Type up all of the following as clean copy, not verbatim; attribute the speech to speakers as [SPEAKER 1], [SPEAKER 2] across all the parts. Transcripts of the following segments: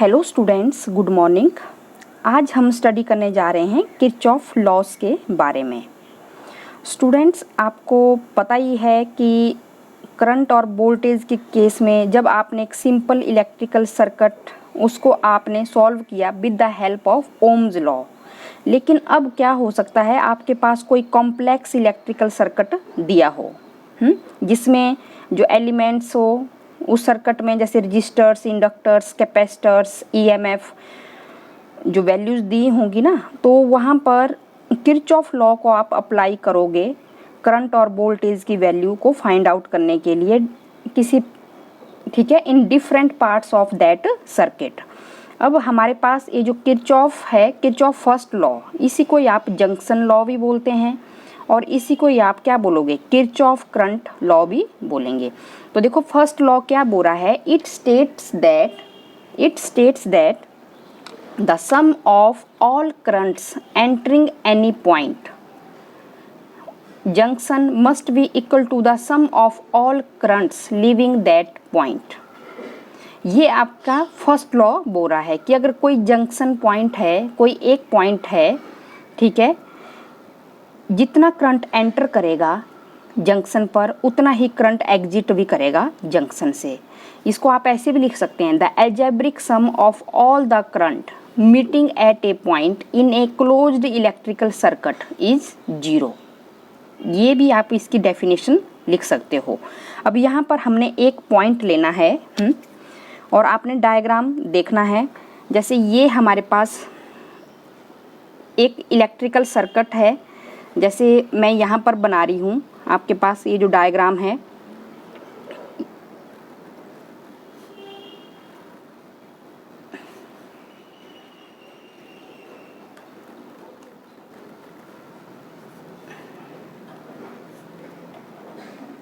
[SPEAKER 1] Hello students, good morning. आज हम study करने जा रहे हैं किरचॉफ लॉस के बारे में। स्टूडेंट्स, आपको पता ही है कि करंट और वोल्टेज के केस में जब आपने एक सिंपल इलेक्ट्रिकल सर्किट उसको आपने सॉल्व किया with the help of Ohm's law, लेकिन अब क्या हो सकता है आपके पास कोई कॉम्प्लेक्स इलेक्ट्रिकल सर्किट दिया हो जिसमें जो एलिमेंट्स हो उस सर्किट में, जैसे रजिस्टर्स, इंडक्टर्स, कैपेसिटर्स, ईएमएफ जो वैल्यूज़ दी होंगी ना, तो वहाँ पर किरचॉफ लॉ को आप अप्लाई करोगे करंट और वोल्टेज की वैल्यू को फाइंड आउट करने के लिए ठीक है, in different parts of that circuit. अब हमारे पास ये जो किरचॉफ है, किरचॉफ फर्स्ट लॉ, इसी को आप जंक्शन लॉ भी बोलते हैं और इसी को आप क्या बोलोगे, किरचॉफ करंट लॉ भी बोलेंगे। तो देखो फर्स्ट लॉ क्या बोल रहा है, it states that the sum of all currents entering any point junction must be equal to the sum of all currents leaving that point. ये आपका फर्स्ट लॉ बोल रहा है कि अगर कोई जंक्शन पॉइंट है, कोई एक पॉइंट है, ठीक है, जितना करंट एंटर करेगा जंक्शन पर उतना ही करंट एग्जिट भी करेगा जंक्शन से। इसको आप ऐसे भी लिख सकते हैं, the algebraic sum of all the current meeting at a point in a closed electrical circuit is 0। ये भी आप इसकी डेफिनेशन लिख सकते हो। अब यहाँ पर हमने एक पॉइंट लेना है और आपने डायग्राम देखना है। जैसे ये हमारे पास एक इलेक्ट्रिकल सर्किट है, जैसे मैं यहाँ पर बना रही हूँ, आपके पास ये जो डायग्राम है,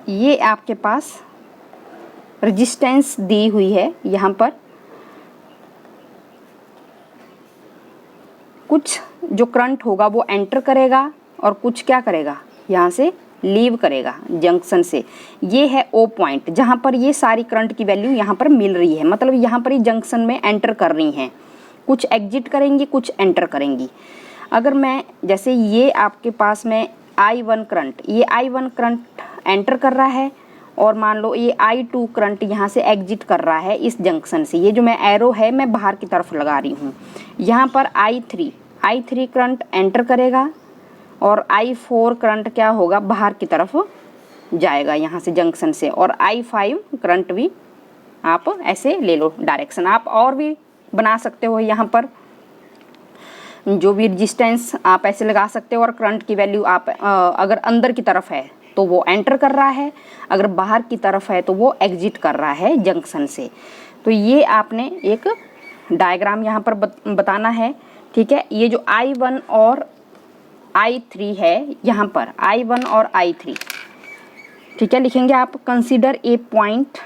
[SPEAKER 1] ये आपके पास रेजिस्टेंस दी हुई है। यहाँ पर कुछ जो करंट होगा वो एंटर करेगा और कुछ क्या करेगा, यहाँ से लीव करेगा जंक्शन से। ये है ओ पॉइंट जहाँ पर ये सारी करंट की वैल्यू यहाँ पर मिल रही है, मतलब यहाँ पर ये जंक्शन में एंटर कर रही हैं, कुछ एग्जिट करेंगी, कुछ एंटर करेंगी। अगर मैं जैसे ये आपके पास में I1 करंट, ये I1 करंट एंटर कर रहा है और मान लो ये I2 करंट यहाँ से एग्जिट कर रहा है इस जंक्शन से। ये जो मैं एरो है मैं बाहर की तरफ लगा रही हूँ। यहाँ पर I3 करंट एंटर करेगा और I4 करंट क्या होगा, बाहर की तरफ जाएगा यहाँ से जंक्शन से, और I5 करंट भी आप ऐसे ले लो डायरेक्शन। आप और भी बना सकते हो, यहाँ पर जो भी रेजिस्टेंस आप ऐसे लगा सकते हो और करंट की वैल्यू आप अगर अंदर की तरफ है तो वो एंटर कर रहा है, अगर बाहर की तरफ है तो वो एग्जिट कर रहा है जंक्शन से। तो ये आपने एक डायग्राम यहाँ पर बताना है, ठीक है। ये जो I1 और I3 है, यहाँ पर I1 और I3, ठीक है, लिखेंगे आप, consider a point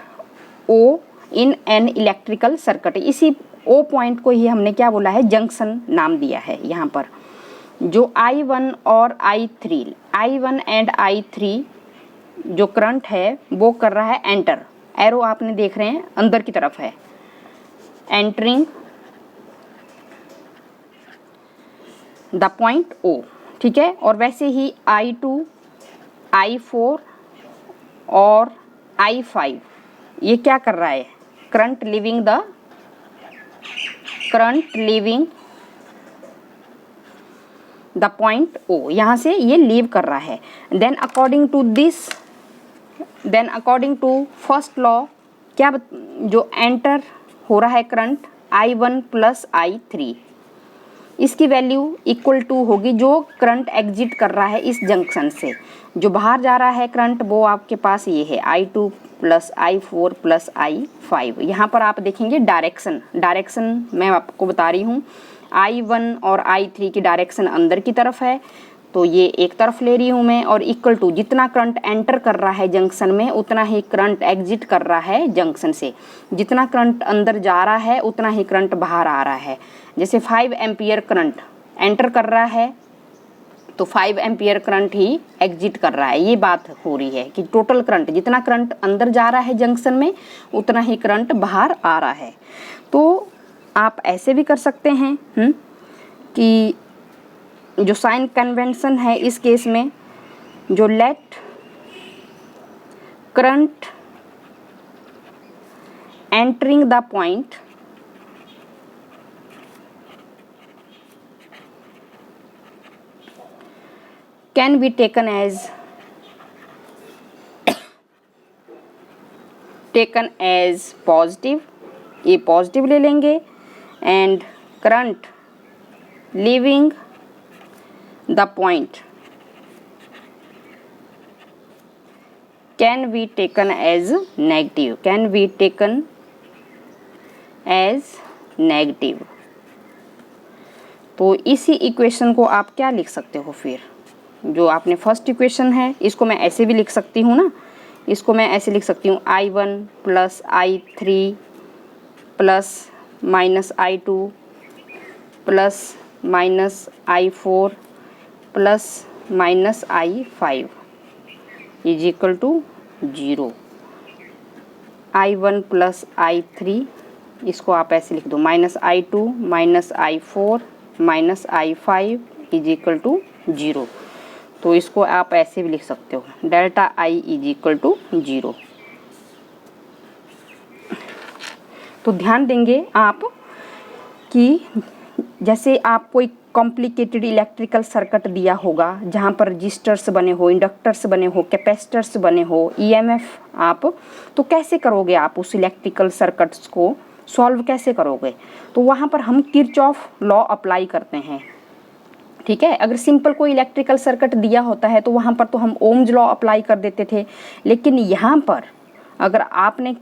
[SPEAKER 1] O in an electrical circuit. इसी O पॉइंट को ही हमने क्या बोला है, जंक्शन नाम दिया है। यहाँ पर जो I1 और I1 एंड I3 जो करंट है वो कर रहा है एंटर, एरो आपने देख रहे हैं अंदर की तरफ है, एंटरिंग द पॉइंट O, ठीक है। और वैसे ही I2, I4 और I5 ये क्या कर रहा है, current leaving the point O, यहाँ से ये लीव कर रहा है। Then according to first law क्या जो एंटर हो रहा है करंट I1 प्लस I3, इसकी वैल्यू इक्वल टू होगी जो करंट एग्जिट कर रहा है इस जंक्शन से। जो बाहर जा रहा है करंट वो आपके पास ये है I2 plus I4 plus I5। यहाँ पर आप देखेंगे डायरेक्शन मैं आपको बता रही हूँ, I1 और I3 की डायरेक्शन अंदर की तरफ है, तो ये एक तरफ ले रही हूँ मैं, और इक्वल टू जितना करंट एंटर कर रहा है जंक्शन में उतना ही करंट एग्जिट कर रहा है जंक्शन से। जितना करंट अंदर जा रहा है उतना ही करंट बाहर आ रहा है। जैसे 5 एम्पियर करंट एंटर कर रहा है तो 5 एम्पियर करंट ही एग्जिट कर रहा है। ये बात हो रही है कि टोटल करंट, जितना करंट अंदर जा रहा है जंक्शन में उतना ही करंट बाहर आ रहा है। तो आप ऐसे भी कर सकते हैं कि जो साइन कन्वेंशन है इस केस में, जो let current entering the point can be taken as positive, ये पॉजिटिव ले लेंगे, and current leaving the point can be taken as negative, can be taken as negative. तो इसी इक्वेशन को आप क्या लिख सकते हो फिर, जो आपने फर्स्ट इक्वेशन है इसको मैं ऐसे भी लिख सकती हूँ ना, इसको मैं ऐसे लिख सकती हूँ I1 plus I3 plus minus I2 plus minus I4 plus minus I5 is equal to 0। I1 plus I3 इसको आप ऐसे लिख दो, minus I2 minus I4 minus I5 is equal to 0। तो इसको आप ऐसे भी लिख सकते हो, delta I is equal to 0। तो ध्यान देंगे आप कि जैसे आप कोई कॉम्प्लिकेटेड इलेक्ट्रिकल सर्किट दिया होगा जहाँ पर रजिस्टर्स बने हो, इंडक्टर्स बने हो, कैपेसिटर्स बने हो, ईएमएफ आप, तो कैसे करोगे आप उस इलेक्ट्रिकल सर्किट्स को सॉल्व कैसे करोगे? तो वहाँ पर हम किरचॉफ लॉ अप्लाई करते हैं, ठीक है। अगर सिंपल कोई इलेक्ट्रिकल सर्किट दिया होता है तो वहाँ पर तो हम ओम्स लॉ अप्लाई कर देते थे, लेकिन यहाँ पर अगर आपने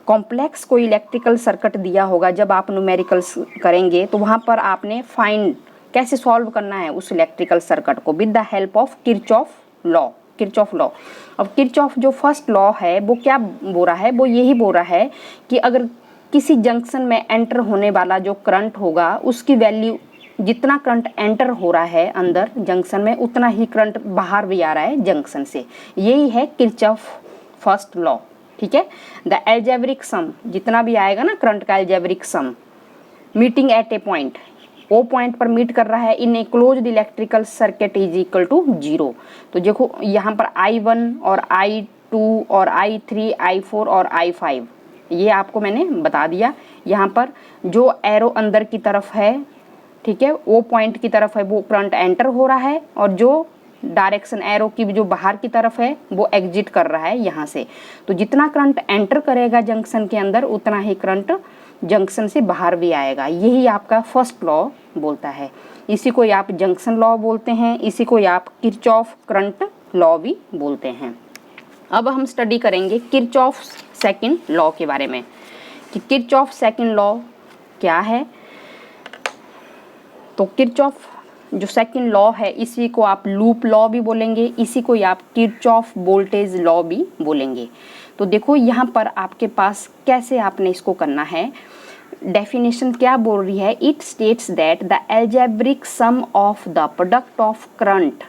[SPEAKER 1] कॉम्प्लेक्स कोई इलेक्ट्रिकल सर्किट दिया होगा, जब आप न्यूमेरिकल्स करेंगे तो वहाँ पर आपने फाइंड कैसे सॉल्व करना है उस इलेक्ट्रिकल सर्किट को with the help of Kirchhoff law, Kirchhoff law. अब किरचॉफ जो फर्स्ट लॉ है वो क्या बोल रहा है, वो यही बोल रहा है कि अगर किसी जंक्शन में एंटर होने वाला जो करंट होगा उसकी वैल्यू, जितना करंट एंटर हो रहा है अंदर जंक्शन में उतना ही करंट बाहर भी आ रहा है जंक्शन से, यही है किरचॉफ फर्स्ट लॉ, ठीक है। द एल्जेब्रिक सम, जितना भी आएगा ना करंट का algebraic sum meeting at a point, O point पर मीट कर रहा है in a closed electrical circuit is equal to 0। तो देखो यहाँ पर I1 और I2 और I3 I4 और I5 ये आपको मैंने बता दिया। यहाँ पर जो एरो अंदर की तरफ है, ठीक है, वो पॉइंट की तरफ है वो करंट एंटर हो रहा है, और जो डायरेक्शन एरो की जो बाहर की तरफ है वो एग्जिट कर रहा है यहाँ से। तो जितना करंट एंटर करेगा जंक्शन के अंदर उतना ही करंट जंक्शन से बाहर भी आएगा, यही आपका फर्स्ट लॉ बोलता है। इसी को आप जंक्शन लॉ बोलते हैं, इसी को आप किरचॉफ करंट लॉ भी बोलते हैं। अब हम स्टडी करेंगे किरचॉफ सेकंड लॉ के बारे में कि किरचॉफ सेकंड लॉ क्या है। तो किरचॉफ जो सेकंड लॉ है इसी को आप लूप लॉ भी बोलेंगे, इसी को आप किरचॉफ वोल्टेज लॉ भी बोलेंगे। तो देखो यहाँ पर आपके पास कैसे आपने इसको करना है, डेफिनेशन क्या बोल रही है, it states that the algebraic sum of the product of current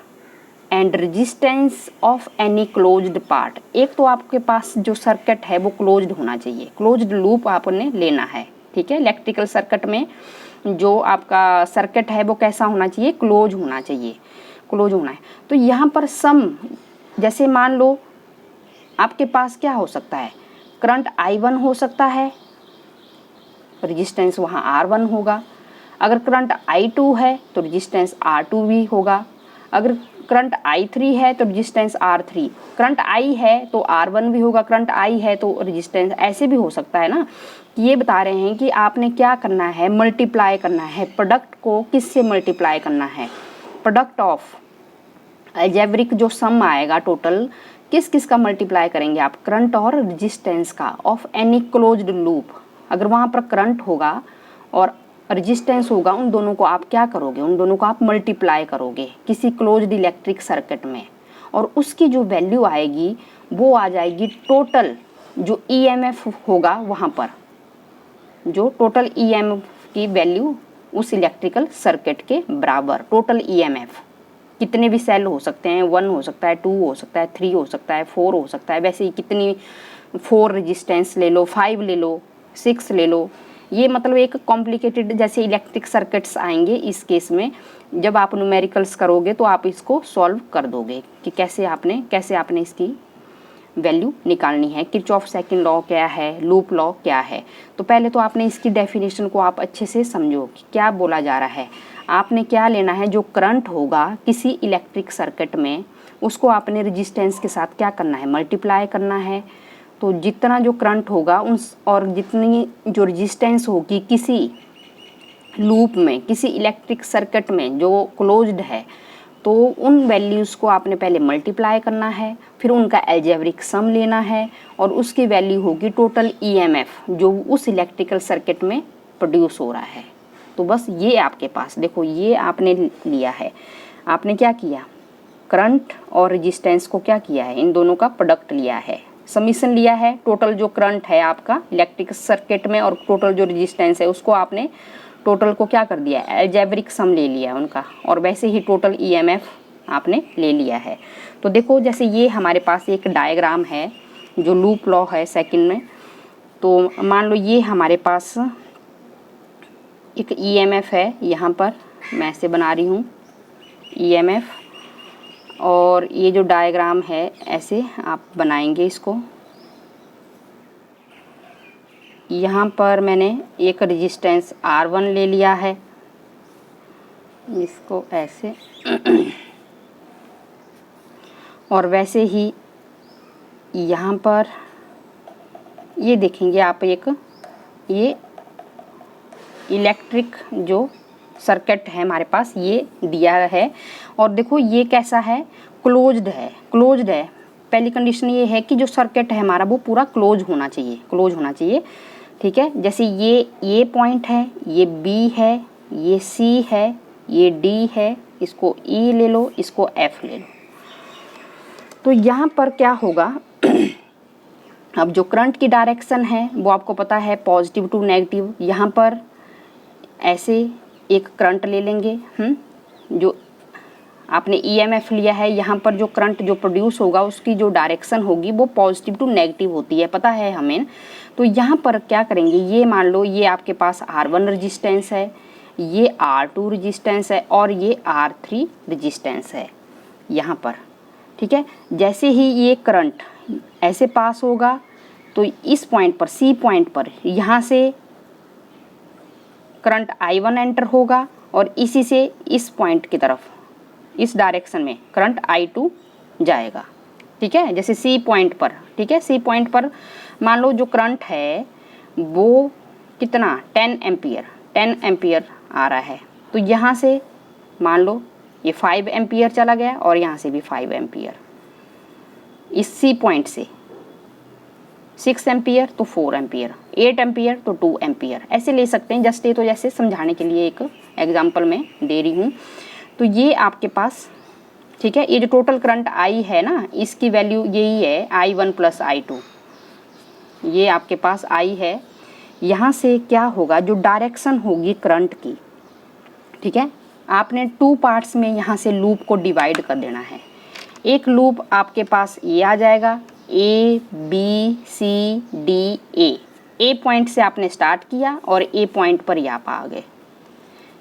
[SPEAKER 1] and resistance of any closed part. एक तो आपके पास जो सर्किट है वो क्लोज्ड होना चाहिए, क्लोज्ड लूप आपने लेना है, ठीक है। इलेक्ट्रिकल सर्किट में जो आपका सर्किट है वो कैसा होना चाहिए, क्लोज होना चाहिए, क्लोज होना है। तो यहाँ पर सम, जैसे मान लो आपके पास क्या हो सकता है, करंट I1 हो सकता है, रेजिस्टेंस वहाँ R1 होगा। अगर करंट I2 है तो रेजिस्टेंस R2 भी होगा। अगर करंट I3 है तो रेजिस्टेंस R3, करंट I है तो R1 भी होगा, करंट I है तो रेजिस्टेंस, ऐसे भी हो सकता है ना। ये बता रहे हैं कि आपने क्या करना है, मल्टीप्लाई करना है, प्रोडक्ट को किससे मल्टीप्लाई करना है, प्रोडक्ट ऑफ अलजेब्रिक जो सम आएगा टोटल किस किस का मल्टीप्लाई करेंगे आप, करंट और रेजिस्टेंस का, ऑफ एनी क्लोज्ड लूप। अगर वहाँ पर करंट होगा और रेजिस्टेंस होगा, उन दोनों को आप क्या करोगे, उन दोनों को आप मल्टीप्लाई करोगे किसी क्लोज्ड इलेक्ट्रिक सर्किट में, और उसकी जो वैल्यू आएगी वो आ जाएगी टोटल जो ईएमएफ होगा वहाँ पर, जो टोटल ईएमएफ की वैल्यू उस इलेक्ट्रिकल सर्किट के बराबर। टोटल ईएमएफ कितने भी सेल हो सकते हैं, 1 हो सकता है, 2 हो सकता है, 3 हो सकता है, 4 हो सकता है, वैसे ही कितनी 4 रेजिस्टेंस ले लो, 5 ले लो, 6 ले लो, ये मतलब एक कॉम्प्लिकेटेड जैसे इलेक्ट्रिक सर्किट्स आएंगे इस केस में, जब आप न्यूमेरिकल्स करोगे तो आप इसको सॉल्व कर दोगे कि कैसे आपने इसकी वैल्यू निकालनी है। किरचॉफ सेकंड लॉ क्या है, लूप लॉ क्या है। तो पहले तो आपने इसकी डेफिनेशन को आप अच्छे से समझो कि क्या बोला जा रहा है। आपने क्या लेना है, जो करंट होगा किसी इलेक्ट्रिक सर्किट में उसको आपने रेजिस्टेंस के साथ क्या करना है, मल्टीप्लाई करना है। तो जितना जो करंट होगा उस और जितनी जो रेजिस्टेंस होगी किसी लूप में, किसी इलेक्ट्रिक सर्किट में जो क्लोज्ड है, तो उन वैल्यूज़ को आपने पहले मल्टीप्लाई करना है, फिर उनका अलजेब्रिक सम लेना है और उसकी वैल्यू होगी टोटल ईएमएफ जो उस इलेक्ट्रिकल सर्किट में प्रोड्यूस हो रहा है। तो बस ये आपके पास देखो, ये आपने लिया है। आपने क्या किया, करंट और रेजिस्टेंस को क्या किया है, इन दोनों का प्रोडक्ट लिया है, समीशन लिया है। टोटल जो करंट है आपका इलेक्ट्रिक सर्किट में और टोटल जो रेजिस्टेंस है उसको आपने टोटल को क्या कर दिया, अलजेब्रिक सम ले लिया उनका, और वैसे ही टोटल ईएमएफ आपने ले लिया है। तो देखो जैसे ये हमारे पास एक डायग्राम है जो लूप लॉ है सेकंड में। तो मान लो ये हमारे पास एक ईएमएफ है, यहाँ पर मैं ऐसे बना रही हूँ ईएमएफ, और ये जो डायग्राम है ऐसे आप बनाएंगे इसको। यहाँ पर मैंने एक रेजिस्टेंस R1 ले लिया है, इसको ऐसे और वैसे ही यहाँ पर ये देखेंगे आप, एक ये इलेक्ट्रिक जो सर्किट है हमारे पास ये दिया है, और देखो ये कैसा है, क्लोज्ड है। क्लोज्ड है, पहली कंडीशन ये है कि जो सर्किट है हमारा वो पूरा क्लोज होना चाहिए, ठीक है। जैसे ये पॉइंट है, ये B है, ये C है, ये D है, इसको E ले लो, इसको F ले लो। तो यहाँ पर क्या होगा अब जो करंट की डायरेक्शन है वो आपको पता है पॉजिटिव टू नेगेटिव। यहाँ पर ऐसे एक करंट ले लेंगे, जो आपने ईएमएफ लिया है, यहाँ पर जो करंट जो प्रोड्यूस होगा उसकी जो डायरेक्शन होगी वो पॉजिटिव टू नेगेटिव होती है, पता है हमें। तो यहाँ पर क्या करेंगे, ये मान लो ये आपके पास R1 रेजिस्टेंस है, ये R2 रेजिस्टेंस है और ये R3 रेजिस्टेंस है यहाँ पर, ठीक है। जैसे ही ये करंट ऐसे पास होगा तो इस पॉइंट पर, C पॉइंट पर, यहाँ से करंट I1 एंटर होगा और इसी से इस पॉइंट की तरफ, इस डायरेक्शन में करंट I2 जाएगा, ठीक है। जैसे C पॉइंट पर, ठीक है, C पॉइंट पर मान लो जो करंट है वो कितना 10 एम्पियर आ रहा है। तो यहाँ से मान लो ये 5 एम्पियर चला गया और यहाँ से भी 5 एम्पियर, इस C पॉइंट से 6 एम्पियर तो 4 एम्पियर, 8 एम्पियर तो 2 एम्पियर, ऐसे ले सकते हैं। जस्ट ये तो जैसे समझाने के लिए एक एग्जांपल में दे रही हूँ। तो ये आपके पास, ठीक है, ये जो टोटल करंट I है ना, इसकी वैल्यू यही है I1 प्लस I2, ये आपके पास I है। यहाँ से क्या होगा, जो डायरेक्शन होगी करंट की, ठीक है, आपने 2 पार्ट्स में यहाँ से लूप को डिवाइड कर देना है। एक लूप आपके पास ये आ जाएगा A B C D A point से आपने स्टार्ट किया और A पॉइंट पर यहाँ पर आ गए,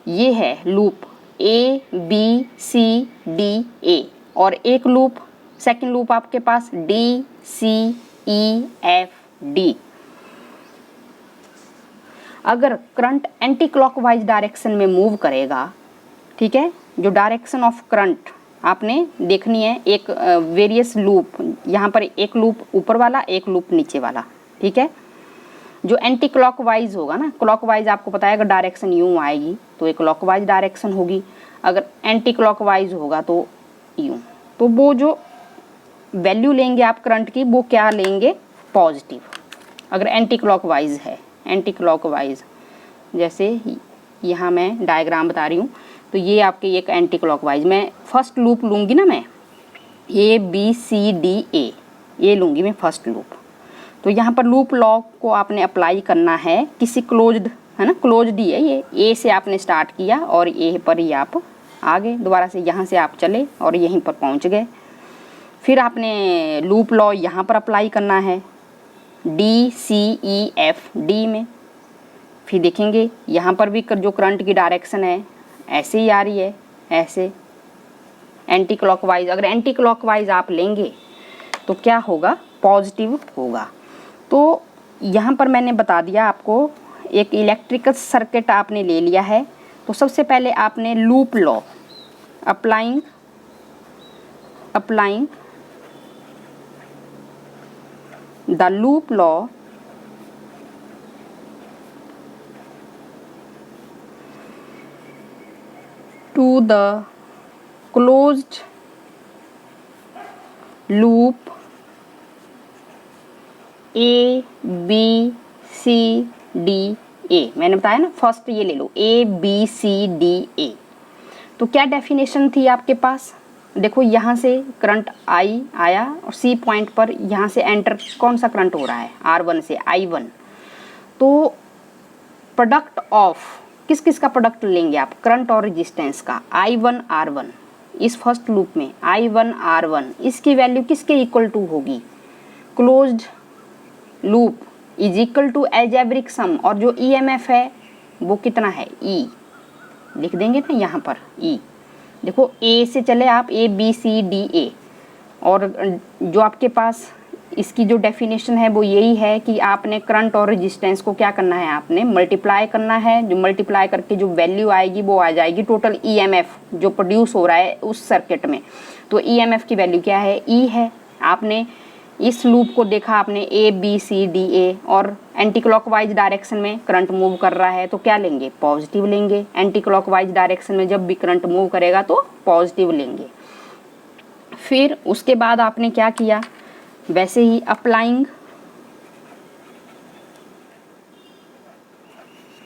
[SPEAKER 1] ये है loop A B C D A। और एक लूप, सेकंड लूप आपके पास D C E F D। अगर करंट एंटी क्लॉकवाइज डायरेक्शन में मूव करेगा, ठीक है, जो डायरेक्शन ऑफ करंट आपने देखनी है, एक वेरियस लूप, यहाँ पर एक लूप ऊपर वाला, एक लूप नीचे वाला, ठीक है। जो एंटी क्लॉकवाइज होगा ना, क्लॉकवाइज आपको पता है अगर डायरेक्शन यूँ आएगी तो एक क्लॉकवाइज डायरेक्शन होगी, अगर एंटी क्लॉकवाइज होगा तो यूँ। तो वो जो वैल्यू लेंगे आप करंट की वो क्या लेंगे, पॉजिटिव, अगर एंटी क्लॉकवाइज है। एंटी क्लॉकवाइज जैसे यहाँ मैं डायग्राम बता रही हूँ, तो ये आपके एक एंटी क्लॉकवाइज, मैं फर्स्ट लूप लूँगी ना, मैं A B C D A ये लूँगी मैं फर्स्ट लूप। तो यहाँ पर लूप लॉ को आपने अप्लाई करना है किसी क्लोज्ड, है ना, क्लोज्ड ही है ये, A से आपने स्टार्ट किया और A पर ही आप आ गए, दोबारा से यहाँ से आप चले और यहीं पर पहुँच गए। फिर आपने लूप लॉ यहाँ पर अप्लाई करना है D C E F D में, फिर देखेंगे यहाँ पर भी जो करंट की डायरेक्शन है ऐसे ही आ रही है, ऐसे एंटी क्लॉकवाइज। अगर एंटी क्लॉकवाइज आप लेंगे तो क्या होगा, पॉजिटिव होगा। तो यहाँ पर मैंने बता दिया आपको, एक इलेक्ट्रिकल सर्किट आपने ले लिया है। तो सबसे पहले आपने loop law applying the loop law to the closed loop A B C D A। मैंने बताया ना, फर्स्ट ये ले लो A B C D A। तो क्या डेफिनेशन थी आपके पास, देखो यहाँ से करंट I आया और C पॉइंट पर यहाँ से एंटर कौन सा करंट हो रहा है, R1 से I1। तो प्रोडक्ट ऑफ किस किस का प्रोडक्ट लेंगे आप, करंट और रेजिस्टेंस का, I1 R1। इस फर्स्ट लूप में I1 R1 इसकी वैल्यू किसके इक्वल टू होगी, closed loop is equal to algebraic sum. और जो EMF है वो कितना है, E लिख देंगे ना यहाँ पर E। देखो A से चले आप A B C D A, और जो आपके पास इसकी जो डेफिनेशन है वो यही है कि आपने करंट और रेजिस्टेंस को क्या करना है, आपने मल्टीप्लाई करना है। जो मल्टीप्लाई करके जो वैल्यू आएगी वो आ जाएगी टोटल EMF जो प्रोड्यूस हो रहा है उस सर्किट में। तो EMF की वैल्यू क्या है, E है। आपने इस लूप को देखा आपने A B C D A, और एंटी क्लॉकवाइज डायरेक्शन में करंट मूव कर रहा है तो क्या लेंगे, पॉजिटिव लेंगे। एंटी क्लॉकवाइज डायरेक्शन में जब भी करंट मूव करेगा तो पॉजिटिव लेंगे। फिर उसके बाद आपने क्या किया, वैसे ही applying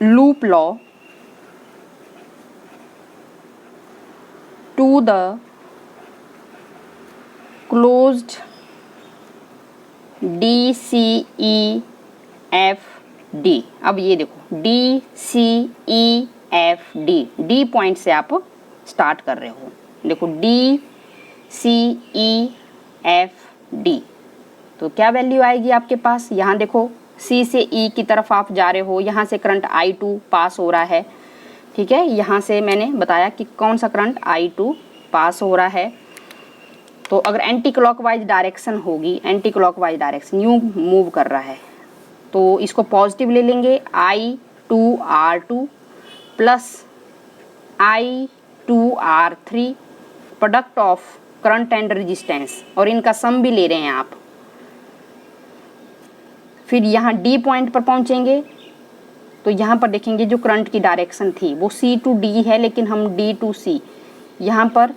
[SPEAKER 1] loop law to the closed DCEFD। अब ये देखो DCEFD, D पॉइंट से आप स्टार्ट कर रहे हो, देखो DCEFD। तो क्या वैल्यू आएगी आपके पास, यहाँ देखो C से E की तरफ आप जा रहे हो, यहाँ से करंट I2 पास हो रहा है, ठीक है। यहाँ से मैंने बताया कि कौन सा करंट I2 पास हो रहा है। तो अगर एंटी क्लॉकवाइज डायरेक्शन होगी, एंटी क्लॉकवाइज डायरेक्शन यूँ मूव कर रहा है तो इसको पॉजिटिव ले लेंगे, I2R2 plus I2R3 product of current and resistance, और इनका सम भी ले रहे हैं आप। फिर यहाँ D पॉइंट पर पहुँचेंगे तो यहाँ पर देखेंगे जो करंट की डायरेक्शन थी वो C to D है, लेकिन हम D to C, यहाँ पर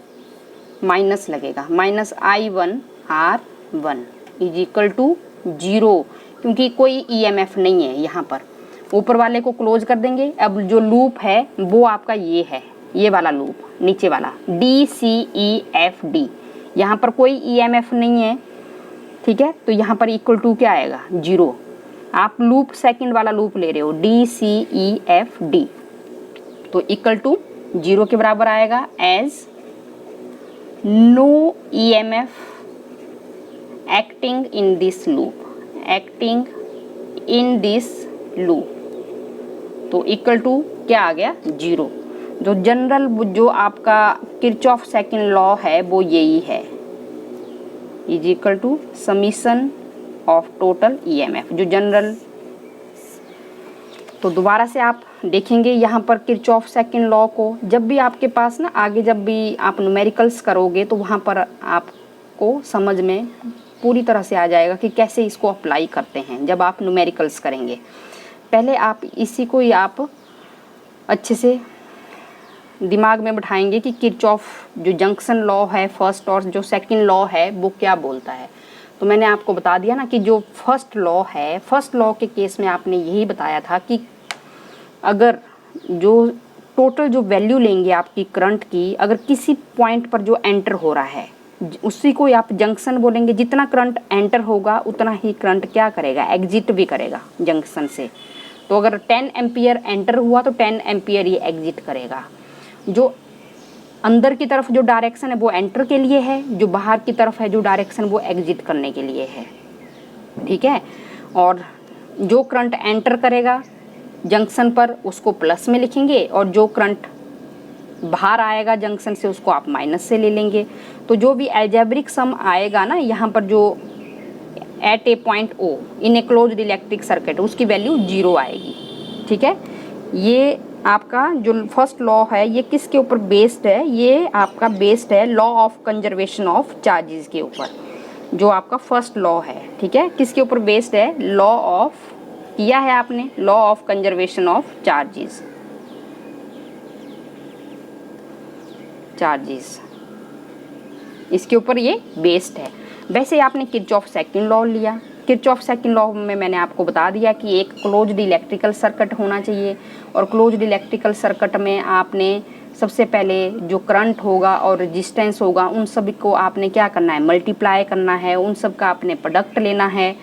[SPEAKER 1] माइनस लगेगा, minus I1R1 is equal to 0, क्योंकि कोई EMF नहीं है यहाँ पर। ऊपर वाले को क्लोज कर देंगे। अब जो लूप है वो आपका ये है, ये वाला लूप नीचे वाला DCEFD, यहाँ पर कोई EMF नहीं है, ठीक है। तो यहाँ पर इक्वल टू क्या आएगा, 0। आप लूप सेकंड वाला लूप ले रहे हो DCEFD, तो इक्वल टू 0 के बराबर आएगा, as no EMF acting in this loop, acting in this loop. तो इक्वल टू क्या आ गया, 0। जो जनरल जो आपका किरचॉफ सेकंड लॉ है वो यही है, is equal to summation of total EMF, जो जनरल। तो दोबारा से आप देखेंगे यहाँ पर किरचॉफ सेकंड लॉ को, जब भी आपके पास ना आगे जब भी आप न्यूमेरिकल्स करोगे तो वहाँ पर आपको समझ में पूरी तरह से आ जाएगा कि कैसे इसको अप्लाई करते हैं। जब आप न्यूमेरिकल्स करेंगे पहले आप इसी को ही आप अच्छे से दिमाग में बिठाएंगे कि किरचॉफ जो जंक्शन लॉ है फर्स्ट और जो सेकंड लॉ है वो क्या बोलता है। तो मैंने आपको बता दिया ना कि जो फर्स्ट लॉ है, फर्स्ट लॉ के केस में आपने यही बताया था कि अगर जो टोटल जो वैल्यू लेंगे आपकी करंट की, अगर किसी पॉइंट पर जो एंटर हो रहा है उसी को आप जंक्शन बोलेंगे। जितना करंट एंटर होगा उतना ही करंट क्या करेगा, एग्जिट भी करेगा जंक्शन से। तो अगर 10 एम्पियर एंटर हुआ तो 10 एम्पियर ही एग्जिट करेगा। जो अंदर की तरफ जो डायरेक्शन है वो एंटर के लिए है, जो बाहर की तरफ है जो डायरेक्शन वो एग्जिट करने के लिए है, ठीक है। और जो करंट एंटर करेगा जंक्शन पर उसको प्लस में लिखेंगे और जो करंट बाहर आएगा जंक्शन से उसको आप माइनस से ले लेंगे। तो जो भी अलजेब्रिक सम आएगा ना यहाँ पर, जो at a point O in a closed electric circuit, उसकी वैल्यू 0 आएगी। ठीक है, ये आपका जो फर्स्ट लॉ है ये किसके ऊपर बेस्ड है? ये आपका बेस्ड है law of conservation of charges के ऊपर, जो आपका फर्स्ट लॉ है। ठीक है, किसके ऊपर बेस्ड है? लॉ ऑफ, किया है आपने, law of conservation of charges. इसके ऊपर ये बेस्ड है। वैसे आपने किरचॉफ सेकंड लॉ लिया। किरचॉफ सेकंड लॉ में मैंने आपको बता दिया कि एक क्लोज्ड इलेक्ट्रिकल सर्किट होना चाहिए, और क्लोज्ड इलेक्ट्रिकल सर्किट में आपने सबसे पहले जो करंट होगा और रेजिस्टेंस होगा उन सभी को आपने क्या करना है? मल्टीप्लाई करना है, उन सब का आपने प्रोडक्ट लेना है।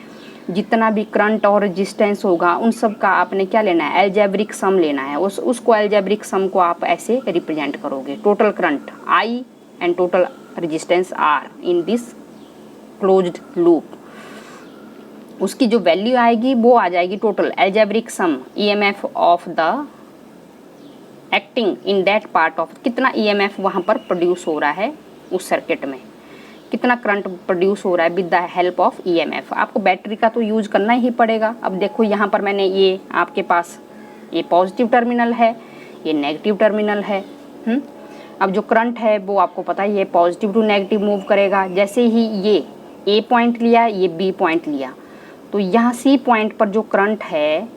[SPEAKER 1] जितना भी करंट और रेजिस्टेंस होगा उन सब का आपने क्या लेना है? अलजेब्रिक सम लेना है। उसको अलजेब्रिक सम को आप ऐसे रिप्रेजेंट करोगे, total current I and total resistance R in this closed loop. उसकी जो वैल्यू आएगी वो आ जाएगी total algebraic sum EMF of the acting in that part of, कितना EMF वहाँ पर प्रोड्यूस हो रहा है उस सर्किट में, कितना करंट प्रोड्यूस हो रहा है with the help of EMF। आपको बैटरी का तो यूज करना ही पड़ेगा। अब देखो यहाँ पर मैंने ये आपके पास ये पॉजिटिव टर्मिनल है, ये नेगेटिव टर्मिनल है। अब जो करंट है वो आपको पता ही है पॉजिटिव टू नेगेटिव मूव करेगा। जैसे ही ये A पॉइंट लिया, ये B पॉइंट लिया, तो यहाँ C पॉइंट पर जो करंट है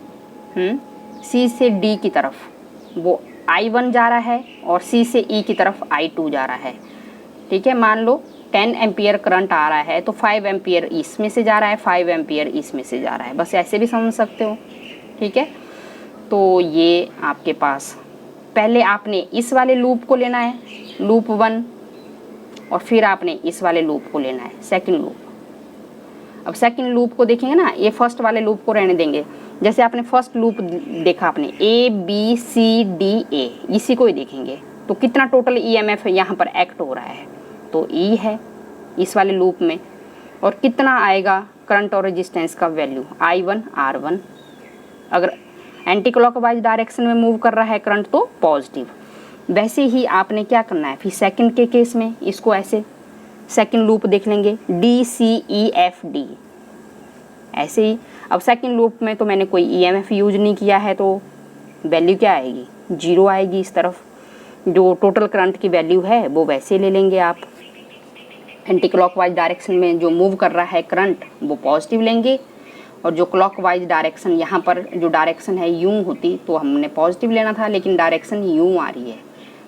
[SPEAKER 1] C से D की तरफ वो I1 जा रहा है और C से E की तरफ I2 जा रहा है। ठीक है, मान लो 10 एम्पियर करंट आ रहा है तो 5 एम्पियर इसमें से जा रहा है, 5 एम्पियर इसमें से जा रहा है। बस ऐसे भी समझ सकते हो। ठीक है, तो ये आपके पास पहले आपने इस वाले लूप को लेना है, लूप 1, और फिर आपने इस वाले लूप को लेना है, सेकंड लूप। अब सेकंड लूप को देखेंगे ना, ये फर्स्ट वाले लूप को रहने देंगे। जैसे आपने फर्स्ट लूप देखा आपने A B C D A, इसी को ही देखेंगे। तो कितना टोटल EMF यहाँ पर एक्ट हो रहा है? तो E है इस वाले लूप में, और कितना आएगा करंट और रेजिस्टेंस का वैल्यू? I1 R1। अगर एंटी क्लॉकवाइज डायरेक्शन में मूव कर रहा है करंट तो पॉजिटिव। वैसे ही आपने क्या करना है फिर सेकंड के केस में, इसको ऐसे सेकंड लूप देख लेंगे D C E F D, ऐसे ही। अब सेकंड लूप में तो मैंने कोई EMF यूज नहीं किया है, तो वैल्यू क्या आएगी? 0 आएगी। इस तरफ जो टोटल करंट की वैल्यू है वो वैसे ले लेंगे आप। एंटी क्लॉकवाइज डायरेक्शन में जो मूव कर रहा है करंट वो पॉजिटिव लेंगे, और जो क्लॉकवाइज डायरेक्शन यहाँ पर जो डायरेक्शन है यूं होती तो हमने पॉजिटिव लेना था, लेकिन डायरेक्शन यूं आ रही है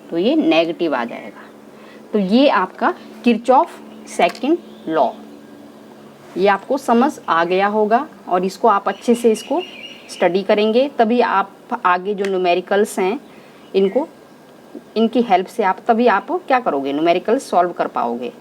[SPEAKER 1] तो ये नेगेटिव आ जाएगा। तो ये आपका किरचॉफ सेकंड लॉ, ये आपको समझ आ गया होगा, और इसको आप अच्छे से इसको स्टडी करेंगे तभी आप आगे जो न्यूमेरिकल्स हैं इनको, इनकी हेल्प से आप तभी आप क्या करोगे? न्यूमेरिकल्स सॉल्व कर पाओगे।